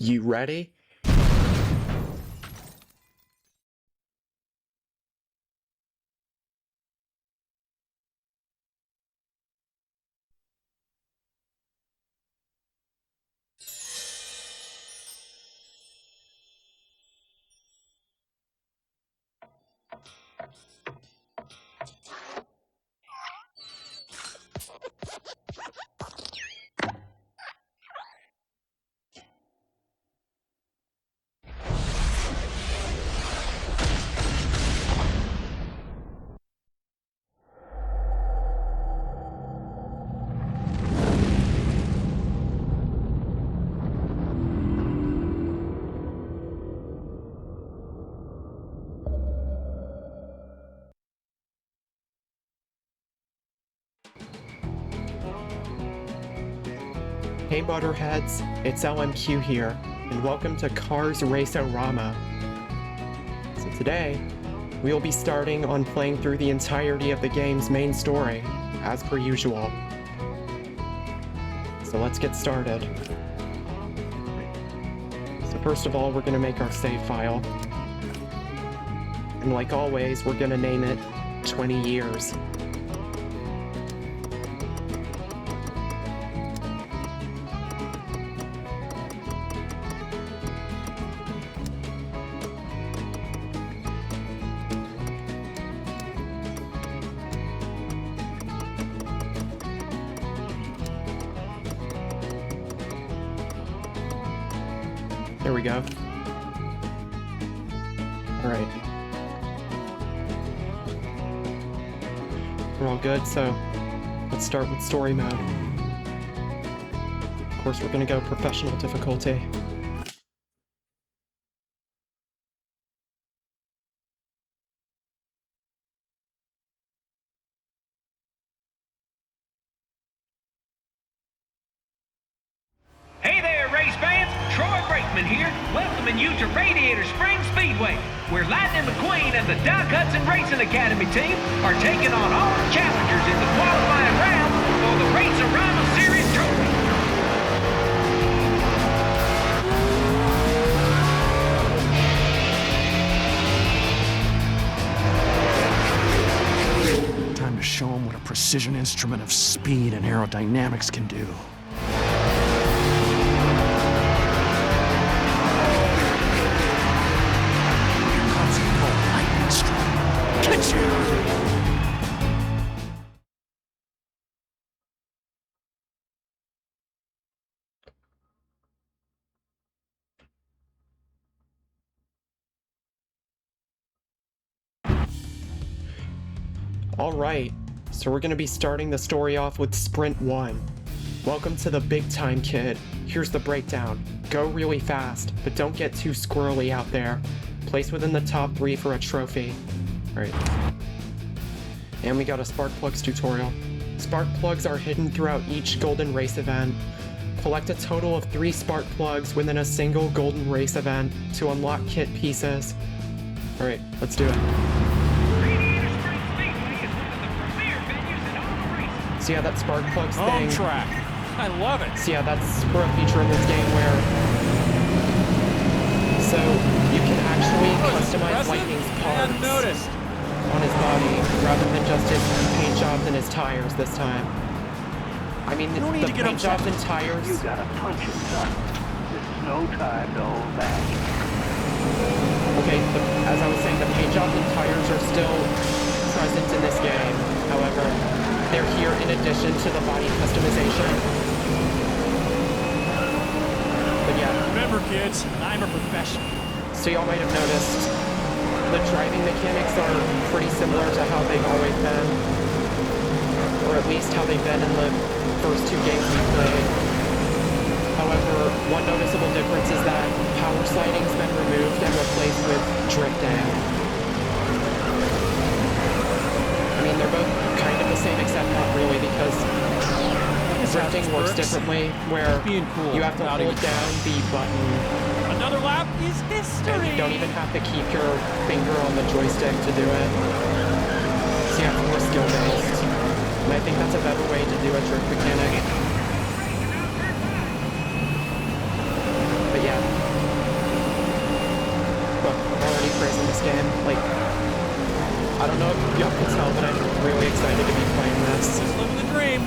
You ready? Hey Motorheads, it's LMQ here, and welcome to Cars Race-O-Rama. So today, we'll be starting on playing through the entirety of the game's main story, as per usual. So let's get started. So first of all, we're going to make our save file. And like always, we're going to name it 20 years. There we go. Alright. We're all good, so let's start with story mode. Of course, we're gonna go professional difficulty. Hey there, race fans! Troy Brakeman here, welcoming you to Radiator Spring Speedway, where Lightning McQueen and the Doc Hudson Racing Academy team are taking on all the challengers in the qualifying round for the Race-O-Rama Series trophy. Time to show them what a precision instrument of speed and aerodynamics can do. Alright, so we're gonna be starting the story off with Sprint 1. Welcome to the big time, kid. Here's the breakdown. Go really fast, but don't get too squirrely out there. Place within the top 3 for a trophy. Alright. And we got a spark plugs tutorial. Spark plugs are hidden throughout each golden race event. Collect a total of 3 spark plugs within a single golden race event to unlock kit pieces. Alright, let's do it. So yeah, that spark plugs thing. Home track. I love it. So yeah, that's for a feature in this game where... So, you can actually customize Lightning's parts on his body, rather than just his paint jobs and his tires this time. I mean, the paint jobs and tires... You gotta punch it, son. There's no time to hold back. Okay, as I was saying, the paint jobs and tires are still present in this game. However, they're here in addition to the body customization. But yeah. Remember, kids, I'm a professional. So y'all might have noticed the driving mechanics are pretty similar to how they've always been. Or at least how they've been in the first 2 games we played. However, one noticeable difference is that power sliding's been removed and replaced with drifting. I mean, they're both kind of the same, except not really, because drifting works differently, where you have to hold down the button. Another lap is history. And you don't even have to keep your finger on the joystick to do it. So yeah, it's more skill-based. And I think that's a better way to do a drift mechanic. But yeah, game. Like, I don't know if y'all can tell, but I'm really excited to be playing this. Just living the dream.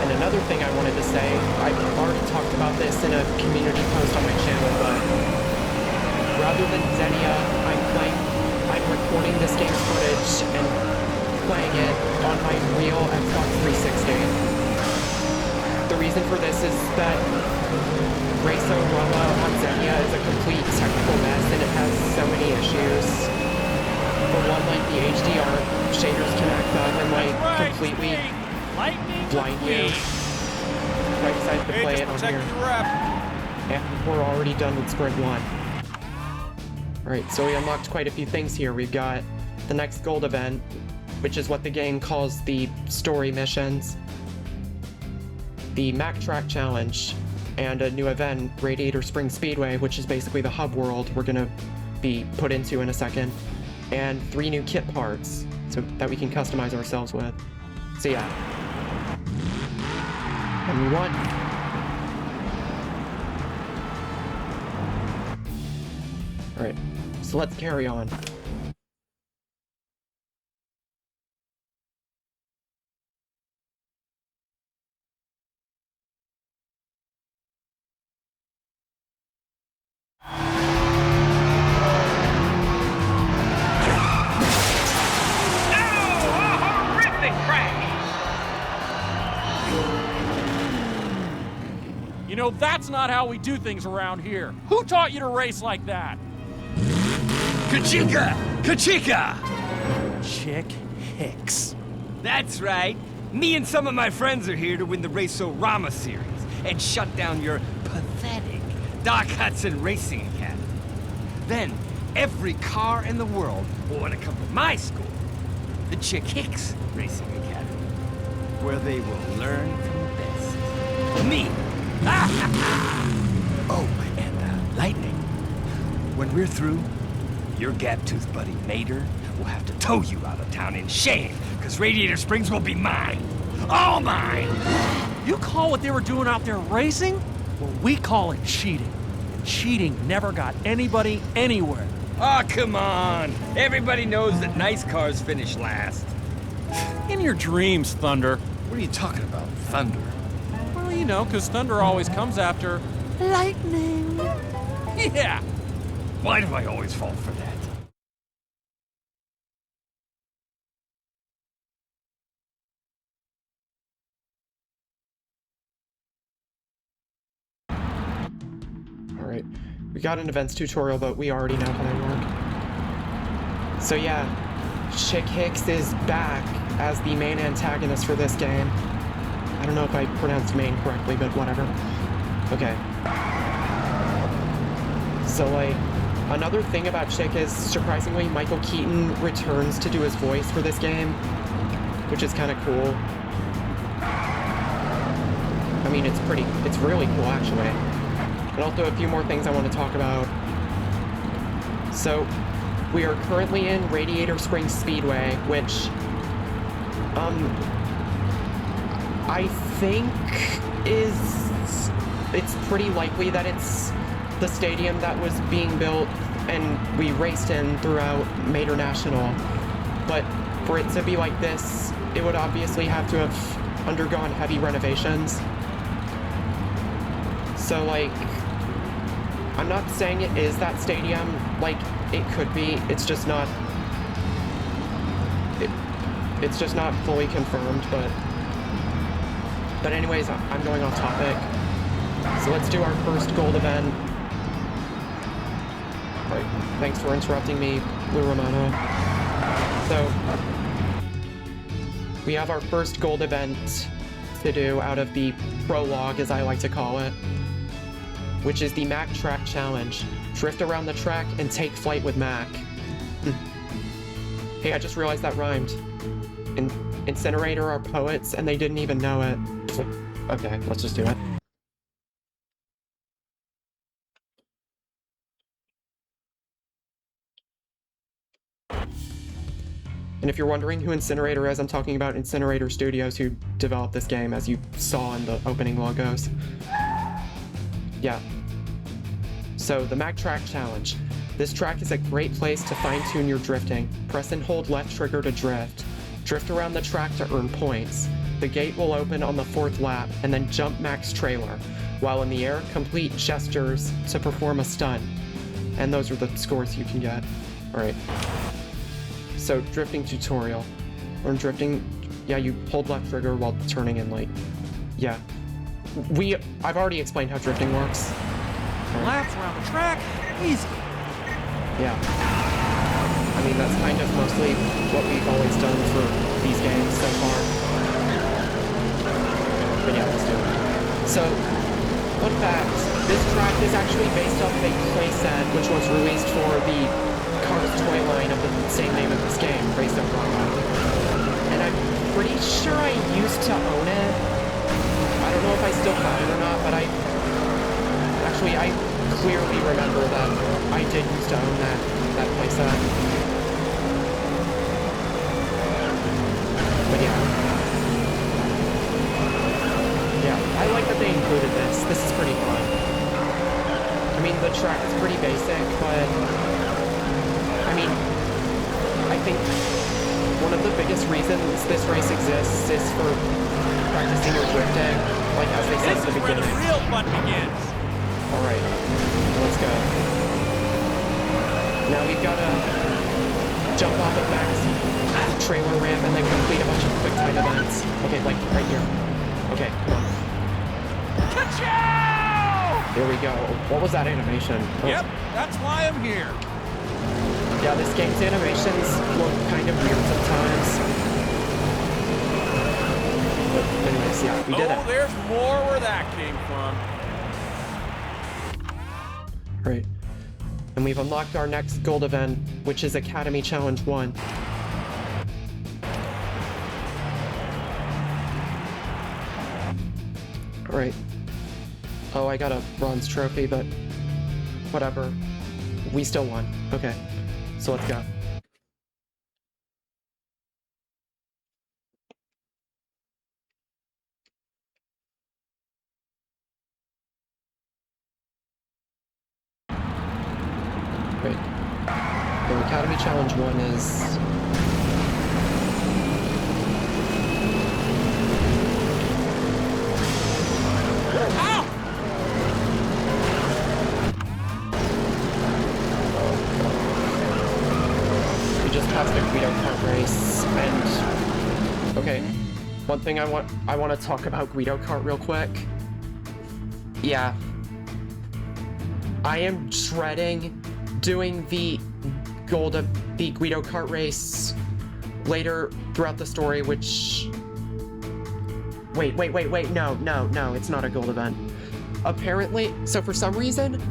And another thing I wanted to say, I've already talked about this in a community post on my channel, but rather than Xenia, I'm recording this game's footage and playing it on my real Xbox 360. The reason for this is that Race-O-Rama on Xenia is a complete technical mess and it has so many issues. For one, like the HDR shaders can act up and like completely blind you. I decided to play it on here. And we're already done with Sprint 1. Alright, so we unlocked quite a few things here. We've got the next gold event, which is what the game calls the story missions, the Mack Track Challenge, and a new event, Radiator Spring Speedway, which is basically the hub world we're gonna be put into in a second, and 3 new kit parts so that we can customize ourselves with. So yeah. And we won. Alright, so let's carry on. You know, that's not how we do things around here. Who taught you to race like that? Kachika! Kachika! Chick Hicks. That's right. Me and some of my friends are here to win the Race-O-Rama series and shut down your pathetic Doc Hudson Racing Academy. Then, every car in the world will want to come to my school, the Chick Hicks Racing Academy, where they will learn from the best. Me! Oh, and Lightning. When we're through, your gap-toothed buddy Mater will have to tow you out of town in shame, because Radiator Springs will be mine. All mine! You call what they were doing out there racing? Well, we call it cheating. And cheating never got anybody anywhere. Oh, come on. Everybody knows that nice cars finish last. In your dreams, Thunder. What are you talking about, Thunder? Well, you know, because Thunder always comes after lightning. Yeah. Why do I always fall for that? Alright, we got an events tutorial, but we already know how they work. So yeah, Chick Hicks is back as the main antagonist for this game. I don't know if I pronounced main correctly, but whatever. Okay. So like, another thing about Chick is, surprisingly, Michael Keaton returns to do his voice for this game, which is kind of cool. I mean, it's really cool, actually. And also a few more things I want to talk about. So, we are currently in Radiator Springs Speedway, which, I think it's pretty likely that it's the stadium that was being built and we raced in throughout Mater National. But for it to be like this, it would obviously have to have undergone heavy renovations. So like, I'm not saying it is that stadium, like, it could be, it's just not fully confirmed, but anyways, I'm going off topic. So let's do our first gold event. Alright, thanks for interrupting me, Blue Romano. So, we have our first gold event to do out of the Prologue, as I like to call it, which is the Mack Track Challenge. Drift around the track and take flight with Mack. Hey, I just realized that rhymed. Incinerator are poets, and they didn't even know it. Okay, let's just do it. And if you're wondering who Incinerator is, I'm talking about Incinerator Studios, who developed this game, as you saw in the opening logos. Yeah. So, the Mack Track Challenge. This track is a great place to fine-tune your drifting. Press and hold left trigger to drift. Drift around the track to earn points. The gate will open on the 4th lap, and then jump Mack's trailer. While in the air, complete gestures to perform a stunt. And those are the scores you can get. Alright. So, drifting tutorial. Or drifting... Yeah, you hold left trigger while turning in, like... Yeah. I've already explained how drifting works. Laps around the track, easy. Yeah. I mean, that's kind of mostly what we've always done for these games so far. But yeah, let's do it. So, fun fact, this track is actually based off of a playset which was released for the Cars toy line of the same name as this game, Race-O-Rama. And I'm pretty sure I used to own it. I don't know if I still have it or not, but I clearly remember that I did used to own that playset. But yeah. Yeah, I like that they included this. This is pretty fun. I mean, the track is pretty basic, but I mean, I think one of the biggest reasons this race exists is for practicing your drifting, like as they said at the beginning. This is where the real fun begins. Alright, let's go. Now we've got to jump off of Mack's trailer ramp and then complete a bunch of quick time events. Okay, like right here. Okay, come on. Ka-chow! Here we go. What was that animation? Oh. Yep, that's why I'm here. Yeah, this game's animations look kind of weird sometimes. But anyways, yeah, we did it. Oh, there's more where that came from. Right. And we've unlocked our next gold event, which is Academy Challenge 1. Alright. Oh, I got a bronze trophy, but whatever. We still won. Okay. So let's go. Great. The Academy Challenge 1 is... Ow! We just passed a Guido Kart race, and... Okay, one thing I want to talk about Guido Kart real quick. Yeah. I am dreading doing the Guido Kart race later throughout the story, which... Wait, no, it's not a gold event. Apparently, so for some reason,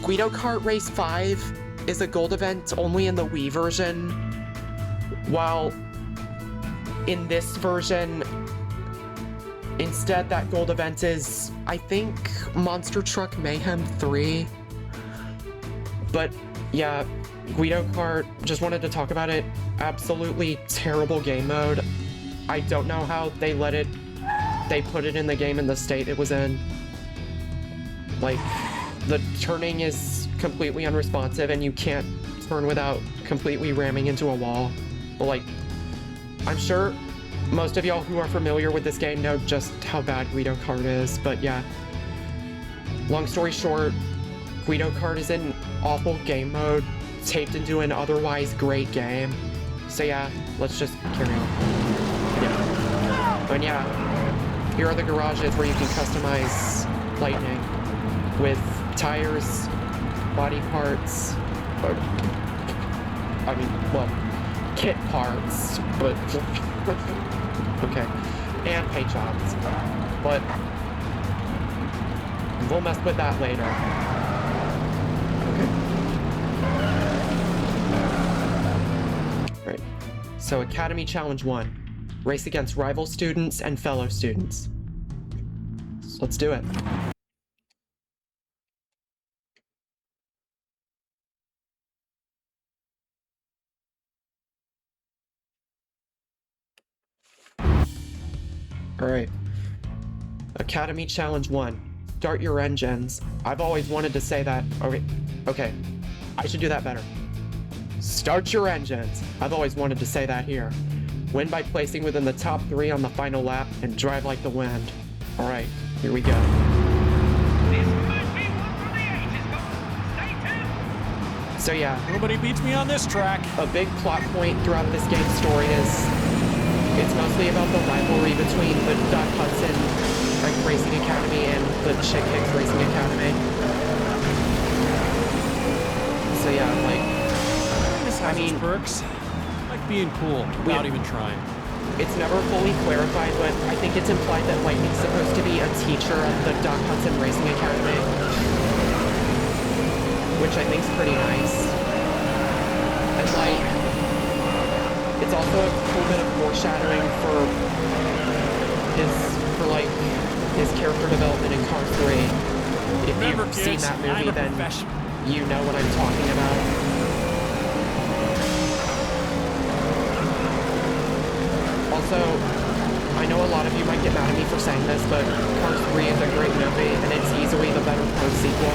Guido Kart Race 5 is a gold event only in the Wii version, while in this version, instead that gold event is, I think, Monster Truck Mayhem 3. But yeah, Guido Kart, just wanted to talk about it. Absolutely terrible game mode. I don't know how they put it in the game in the state it was in. Like, the turning is completely unresponsive and you can't turn without completely ramming into a wall. But like, I'm sure most of y'all who are familiar with this game know just how bad Guido Kart is, but yeah. Long story short, Guido Kart is in awful game mode, taped into an otherwise great game. So yeah, let's just carry on. Yeah. And yeah, here are the garages where you can customize Lightning with tires, body parts, or, I mean, well, kit parts, but okay, and paint jobs, but we'll mess with that later. Okay. Right, so Academy Challenge 1. Race against rival students and fellow students. So let's do it. Alright. Academy Challenge 1. Start your engines. I've always wanted to say that. Okay. I should do that better. Start your engines. I've always wanted to say that here. Win by placing within the top 3 on the final lap and drive like the wind. All right, here we go. This might be one for the ages, folks. Stay tuned. So yeah, Nobody beats me on this track. a big plot point throughout this game's story is it's mostly about the rivalry between the Doc Hudson Racing Academy and the Chick Hicks Racing Academy. So yeah, like, I mean, perks. Like being cool without even trying. it's never fully clarified, but I think it's implied that Lightning's supposed to be a teacher at the Doc Hudson Racing Academy, which I think's pretty nice. And like, it's also a cool bit of foreshadowing for his character development in Cars 3. If Remember, you've seen kids, that I'm movie, a then professional. you know what I'm talking about. Also, I know a lot of you might get mad at me for saying this, but Cars 3 is a great movie, and it's easily the better Cars sequel.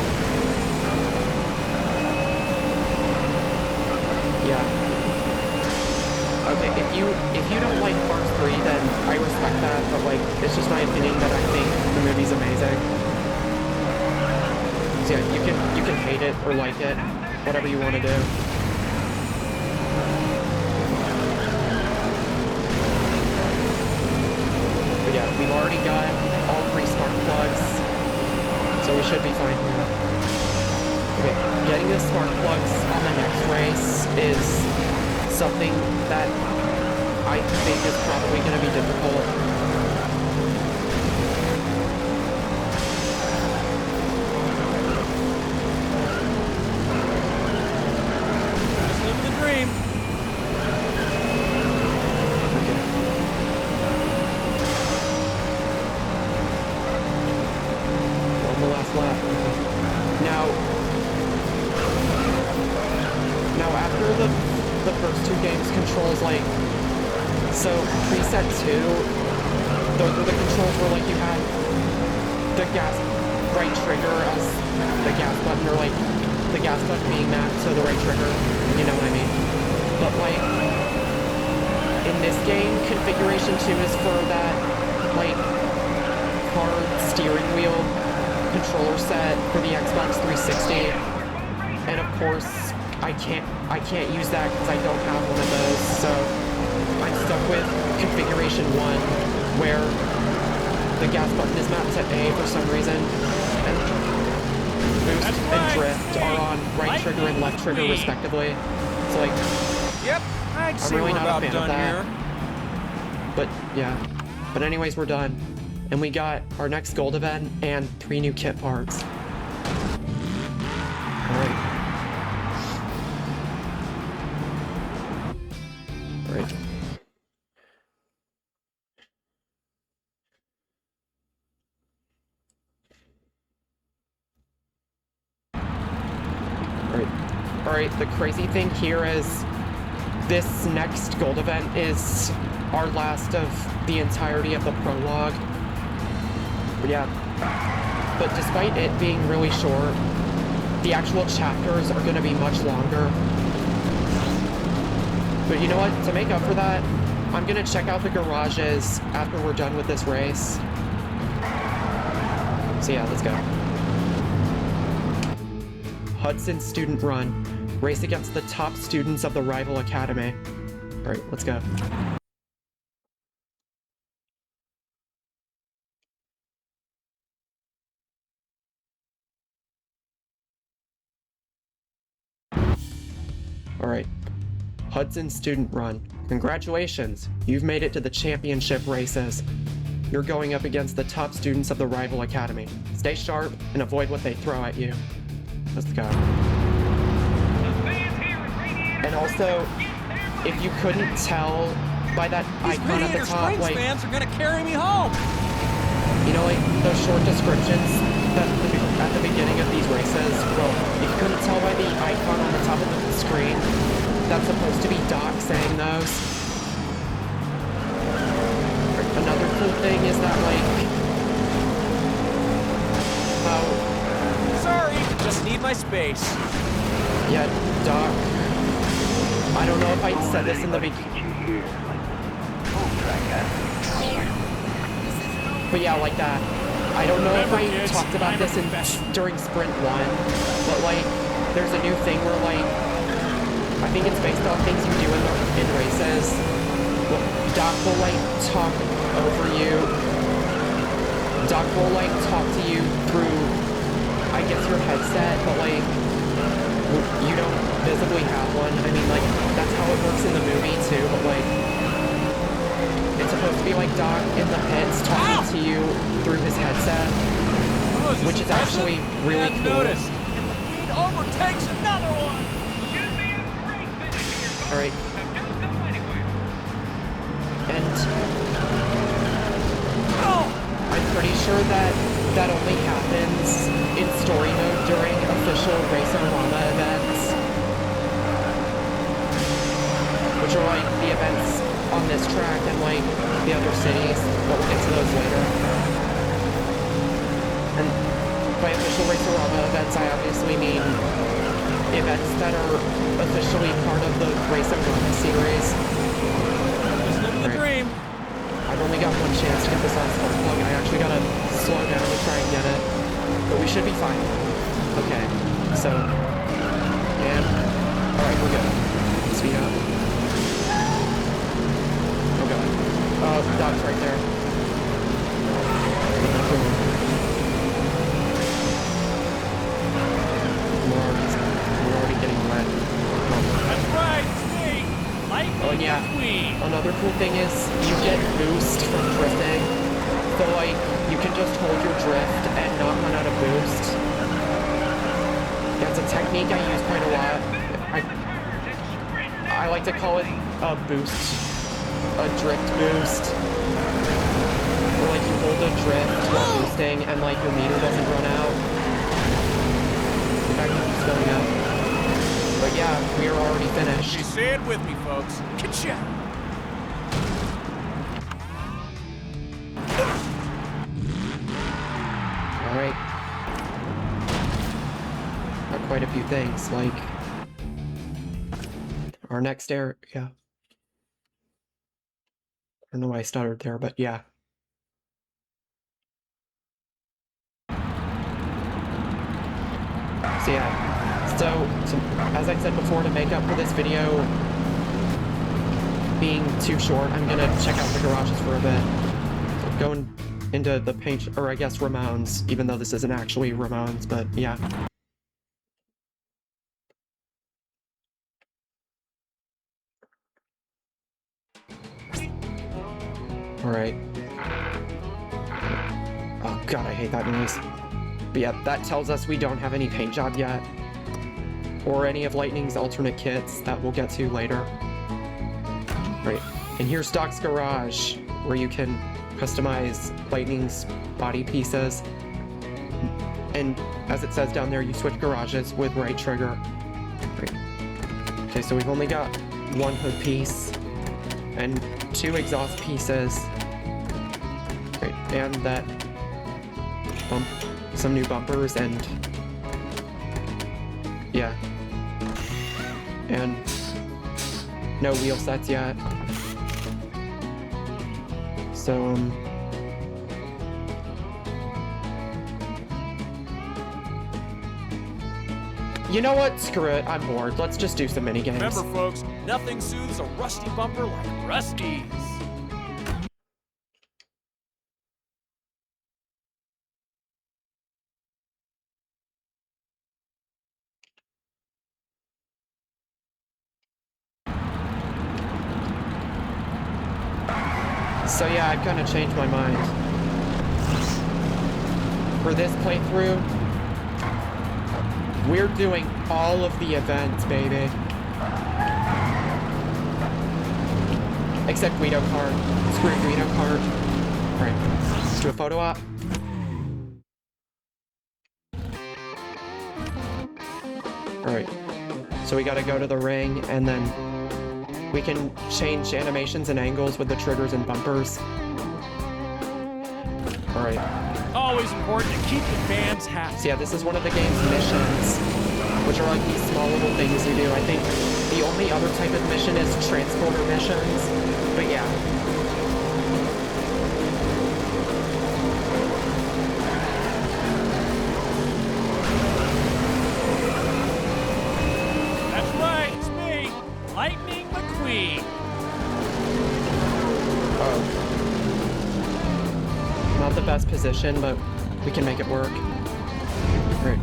Yeah. Okay, if you don't like Cars 3, then I respect that, but like, it's just my opinion that I think the movie's amazing. So yeah, you can hate it or like it, whatever you want to do. But yeah, we've already got all 3 spark plugs, so we should be fine here. Okay, getting the spark plugs on the next race is something that I think is probably going to be difficult. Just living the dream. Okay. On the last lap. Now after the first 2 games controls, like, so preset 2, those were the controls where like you had the right trigger as the gas button, or like the gas button being mapped to the right trigger, you know what I mean? But like, in this game, configuration 2 is for that like hard steering wheel controller set for the Xbox 360, and of course I can't use that because I don't have one of those, so I'm stuck with configuration 1 where the gas button is mapped to A for some reason, and boost and drift are on right trigger and left trigger respectively. So like, Yep, I'd I'm say really we're not about a fan of done that. here. But yeah. But anyways, we're done. And we got our next gold event and 3 new kit parts. Alright. Alright. Alright, the crazy thing here is this next gold event is our last of the entirety of the prologue. But yeah, but despite it being really short, the actual chapters are going to be much longer. But you know what? To make up for that, I'm going to check out the garages after we're done with this race. So yeah, let's go. Hudson Student Run. Race against the top students of the rival academy. Alright, let's go. Alright. Hudson Student Run. Congratulations! You've made it to the championship races. You're going up against the top students of the rival academy. Stay sharp and avoid what they throw at you. Let's go. And also, if you couldn't tell by that icon at the top, Springs like, fans are gonna carry me home. you know, like those short descriptions that at the beginning of these races, well, if you couldn't tell by the icon on the top of the screen, that's supposed to be Doc saying those. Another cool thing is that, like, Sorry, just need my space. Yeah, Doc. I don't know if I said this in the beginning. But yeah, like that. I don't know if I talked about this during Sprint 1, but like, there's a new thing where like, I think it's based on things you do in races. Doc will like talk over you. Doc will like talk to you through, I guess, your headset, but like, you don't visibly have one. I mean, like, that's how it works in the movie too, but like, it's supposed to be like Doc in the pits talking to you through his headset, which is actually really cool. And the lead overtakes another one. All right. And I'm pretty sure that that only happens in story mode during official Race-O-Rama events, which are like the events on this track and like the other cities, but we'll get to those later. And by official Race-O-Rama events, I obviously mean events that are officially part of the Race-O-Rama series. Just living the dream. I've only got one chance to get this on Prologue. I actually gotta slow down to try and get it, but we should be fine. Okay, so, and, alright, we're good. Speed up. Oh god. Oh, Doc's right there. We're already getting wet. That's right, stay. Like Oh, and yeah, queen. another cool thing is you get boost from drifting. So, like, you can just hold your drift and not run out of boost. That's a technique I use quite a lot. I like to call it a boost, a drift boost. Where, like, you hold a drift while boosting and, like, your meter doesn't run out. In fact, it keeps going up. But yeah, we are already finished. You say it with me, folks. Ka-chow! Alright. Got quite a few things, like our next area. I don't know why I stuttered there, but yeah. So yeah, so as I said before, to make up for this video being too short, I'm gonna check out the garages for a bit. So going into the paint, or I guess Ramones, even though this isn't actually Ramones, but yeah. Alright. Oh god, I hate that noise. But yeah, that tells us we don't have any paint job yet. Or any of Lightning's alternate kits that we'll get to later. Right, and here's Doc's garage, where you can customize Lightning's body pieces. And as it says down there, you switch garages with right trigger. Right. Okay, so we've only got one hood piece and two exhaust pieces. Right, and that some new bumpers and yeah. And no wheel sets yet. So you know what? Screw it. I'm bored. Let's just do some minigames. Remember, folks, nothing soothes a rusty bumper like Rusty's. So yeah, I've kind of changed my mind. For this playthrough, we're doing all of the events, baby. Except Guido Kart. Screw Guido Kart. Alright, let's do a photo op. Alright, so we gotta go to the ring, and then we can change animations and angles with the triggers and bumpers. Alright. Always important to keep the fans happy. So yeah, this is one of the game's missions. which are like these small little things you do. I think the only other type of mission is transporter missions, but yeah. That's right, it's me, Lightning McQueen. Oh. Not the best position, but we can make it work. Great.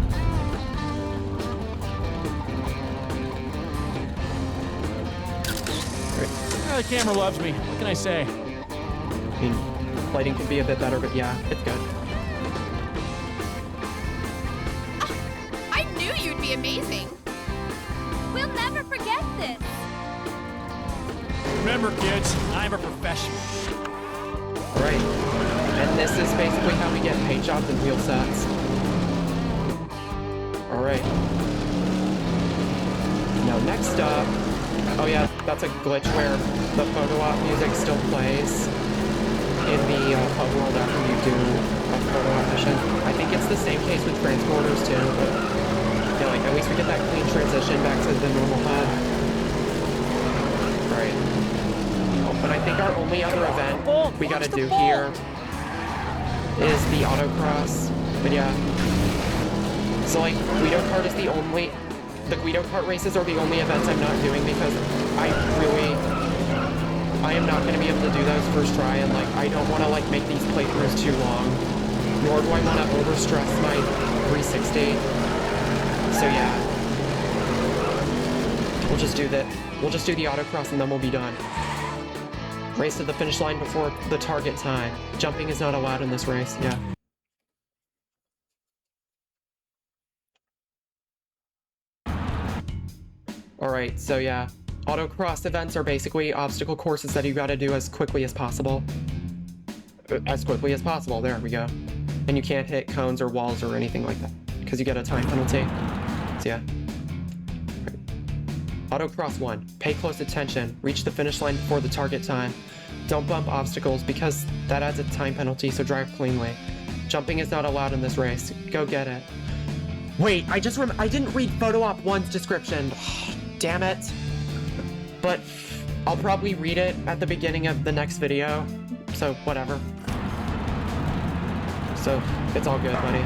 The camera loves me. What can I say? I mean, lighting could be a bit better, but yeah, it's good. I knew you'd be amazing. We'll never forget this. Remember, kids, I'm a professional. Alright. And this is basically how we get paint jobs and wheel sets. Alright. Now, next up... Oh yeah, that's a glitch where the photo op music still plays in the pub world after you do a photo op mission. I think it's the same case with transporters too, but yeah, like at least we get that clean transition back to the normal HUD. Right. Oh, but I think our only other event we gotta do here is the autocross. But yeah. So like, Guido Kart is the only... The Guido Kart races are the only events I'm not doing because I am not going to be able to do those first try, and like I don't want to like make these playthroughs too long, nor do I want to overstress my 360. So yeah, we'll just do that. We'll just do the autocross and then we'll be done. Race to the finish line before the target time. Jumping is not allowed in this race. Yeah. Alright, so yeah, autocross events are basically obstacle courses that you gotta do as quickly as possible. As quickly as possible, there we go. And you can't hit cones or walls or anything like that, because you get a time penalty. So yeah. Autocross 1, pay close attention, reach the finish line before the target time. Don't bump obstacles because that adds a time penalty, so drive cleanly. Jumping is not allowed in this race, go get it. Wait, I didn't read Photo Op 1's description. Damn it. But I'll probably read it at the beginning of the next video, so whatever. So, it's all good, buddy.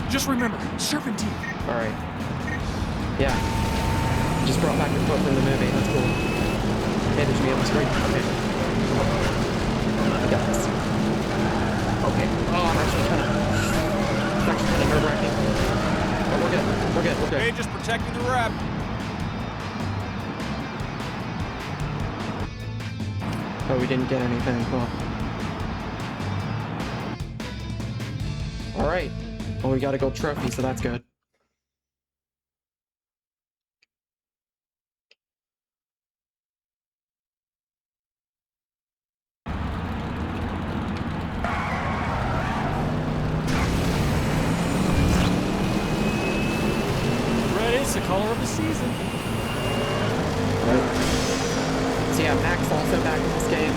Just remember, serpentine. Alright. Yeah. Just brought back your quote from the movie, that's cool. Hey, there's me on the screen. Okay. I got this. Okay. Oh, I'm actually kind of nerve-wracking. Oh, we're good. We're good. We're good. Hey, just protecting the wrap. Oh, we didn't get anything. Cool. Alright. Well, we got a gold trophy, so that's good. Red is the color of the season. Right. So yeah, Mack's also back in this game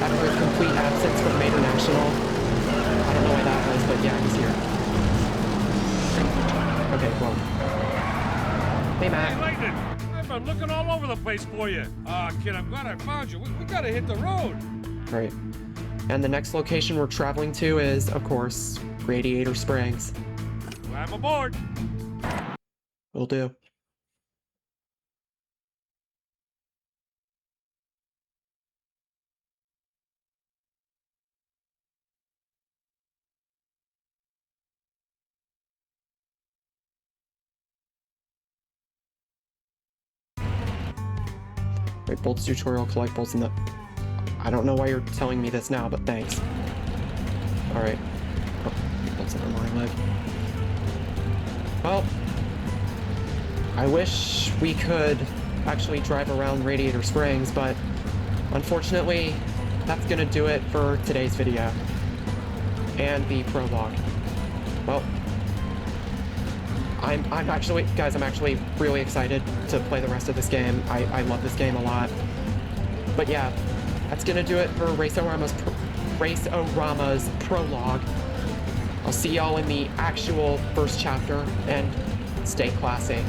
after his complete absence from Major National. I don't know why that was, but yeah, he's here. Okay, cool. Hey, Mack. Hey, Lightning! I've been looking all over the place for you. Kid, I'm glad I found you. We gotta hit the road. Right. And the next location we're traveling to is, of course, Radiator Springs. I'm aboard. Will do. Right, bolts tutorial, collect bolts in the... I don't know why you're telling me this now, but thanks. Alright. Oh, bolts in my leg. Well, I wish we could actually drive around Radiator Springs, but unfortunately, that's gonna do it for today's video. And the prologue. Well, I'm actually really excited to play the rest of this game. I love this game a lot. But yeah, that's gonna do it for Race-O-Rama's prologue. I'll see y'all in the actual first chapter, and Stay classy.